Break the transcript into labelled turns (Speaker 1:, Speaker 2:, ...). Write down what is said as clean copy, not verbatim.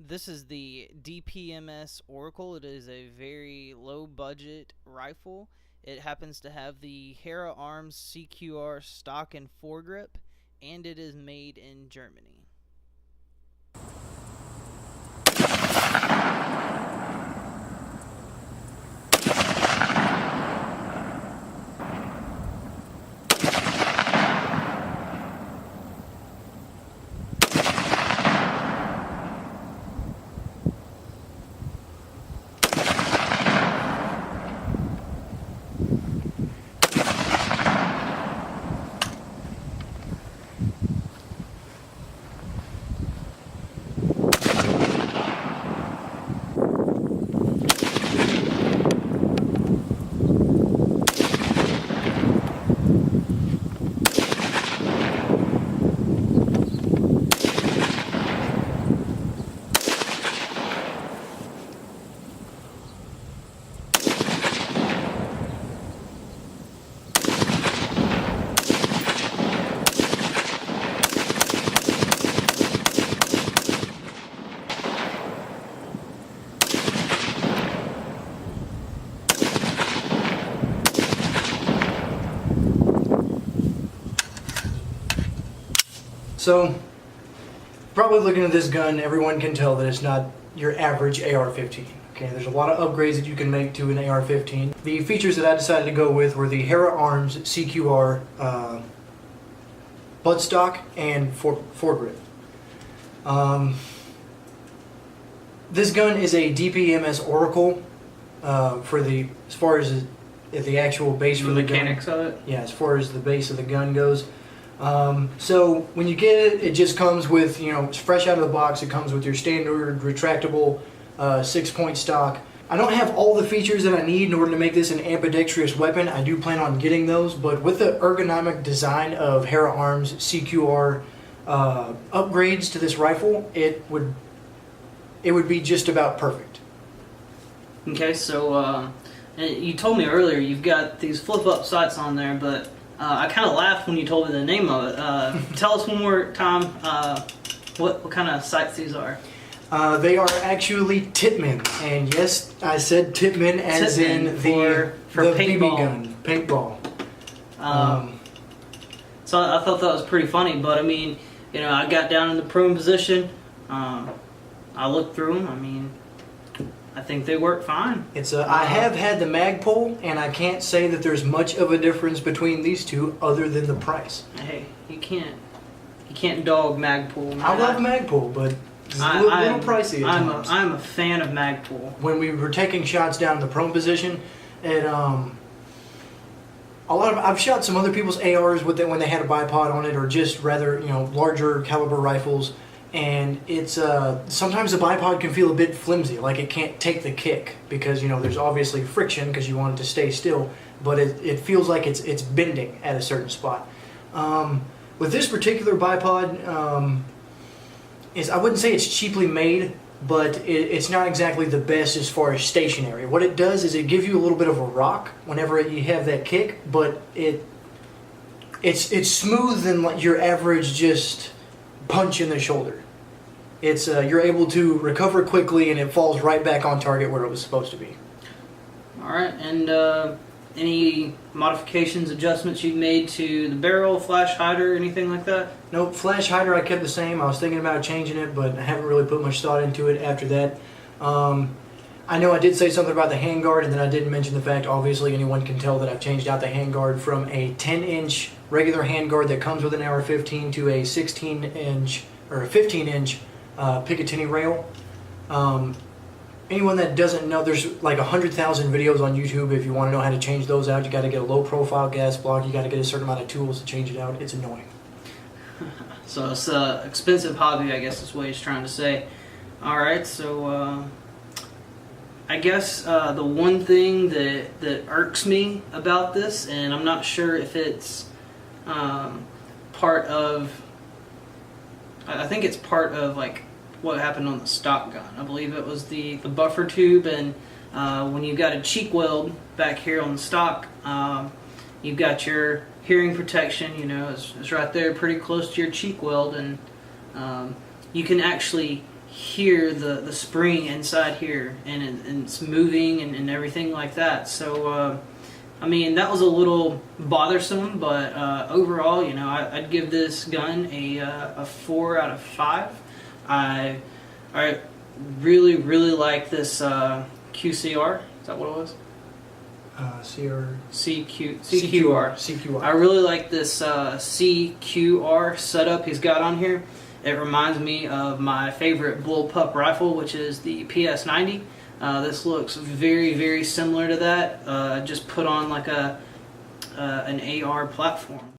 Speaker 1: This is the DPMS Oracle. It is a very low budget rifle. It happens to have the Herra Arms CQR stock and foregrip, and it is made in Germany.
Speaker 2: So, probably looking at this gun, everyone can tell that it's not your average AR-15. Okay, there's a lot of upgrades that you can make to an AR-15. The features that I decided to go with were the Herra Arms CQR buttstock and foregrip. This gun is a DPMS Oracle as far as the actual base for the
Speaker 3: mechanics
Speaker 2: gun.
Speaker 3: of it.
Speaker 2: Yeah, as far as the base of the gun goes. So when you get it, it just comes with, it's fresh out of the box. It comes with your standard retractable 6-point stock. I don't have all the features that I need in order to make this an ambidextrous weapon. I do plan on getting those, but with the ergonomic design of Herra Arms CQR upgrades to this rifle, it would be just about perfect.
Speaker 3: Okay, so you told me earlier you've got these flip-up sights on there, but I kind of laughed when you told me the name of it. Tell us one more time what kind of sights these are.
Speaker 2: They are actually Tippmann, and yes, I said Tippmann as
Speaker 3: Tippmann
Speaker 2: in
Speaker 3: for
Speaker 2: the
Speaker 3: paintball.
Speaker 2: BB gun, paintball.
Speaker 3: So I thought that was pretty funny, but I mean, I got down in the prone position. I looked through them. I mean, I think they work fine.
Speaker 2: I have had the Magpul, and I can't say that there's much of a difference between these two other than the price.
Speaker 3: Hey, you can't dog Magpul. Man.
Speaker 2: I love Magpul, but it's a little pricey at times.
Speaker 3: I'm a fan of Magpul.
Speaker 2: When we were taking shots down in the prone position, I've shot some other people's ARs with it when they had a bipod on it, or just rather larger caliber rifles. And it's sometimes the bipod can feel a bit flimsy, like it can't take the kick because there's obviously friction because you want it to stay still, but it feels like it's bending at a certain spot. With this particular bipod, I wouldn't say it's cheaply made, but it's not exactly the best as far as stationary. What it does is it gives you a little bit of a rock whenever you have that kick, but it's smooth than like your average just punch in the shoulder. You're able to recover quickly, and it falls right back on target where it was supposed to be.
Speaker 3: All right, and any modifications, adjustments you've made to the barrel, flash hider, anything like that?
Speaker 2: Nope, flash hider I kept the same. I was thinking about changing it, but I haven't really put much thought into it after that. I know I did say something about the handguard, and then I didn't mention the fact, obviously anyone can tell that I've changed out the handguard from a 10-inch regular handguard that comes with an AR-15 to a 16-inch or a 15-inch Picatinny rail. Anyone that doesn't know, there's like 100,000 videos on YouTube. If you want to know how to change those out, you got to get a low-profile gas block. You got to get a certain amount of tools to change it out. It's annoying.
Speaker 3: So it's an expensive hobby, I guess is what he's trying to say. All right, so I guess the one thing that irks me about this, and I'm not sure if it's part of, I think it's part of like what happened on the stock gun. I believe it was the buffer tube, and when you've got a cheek weld back here on the stock, you've got your hearing protection, it's right there pretty close to your cheek weld, and you can actually hear the spring inside here, and it's moving and everything like that. So I mean, that was a little bothersome, but overall, you know, I'd give this gun a 4 out of 5. I really like this QCR. Is that what it was? CQR.
Speaker 2: CQR.
Speaker 3: I really like this CQR setup he's got on here. It reminds me of my favorite bullpup rifle, which is the PS90. This looks very similar to that, just put on like an AR platform.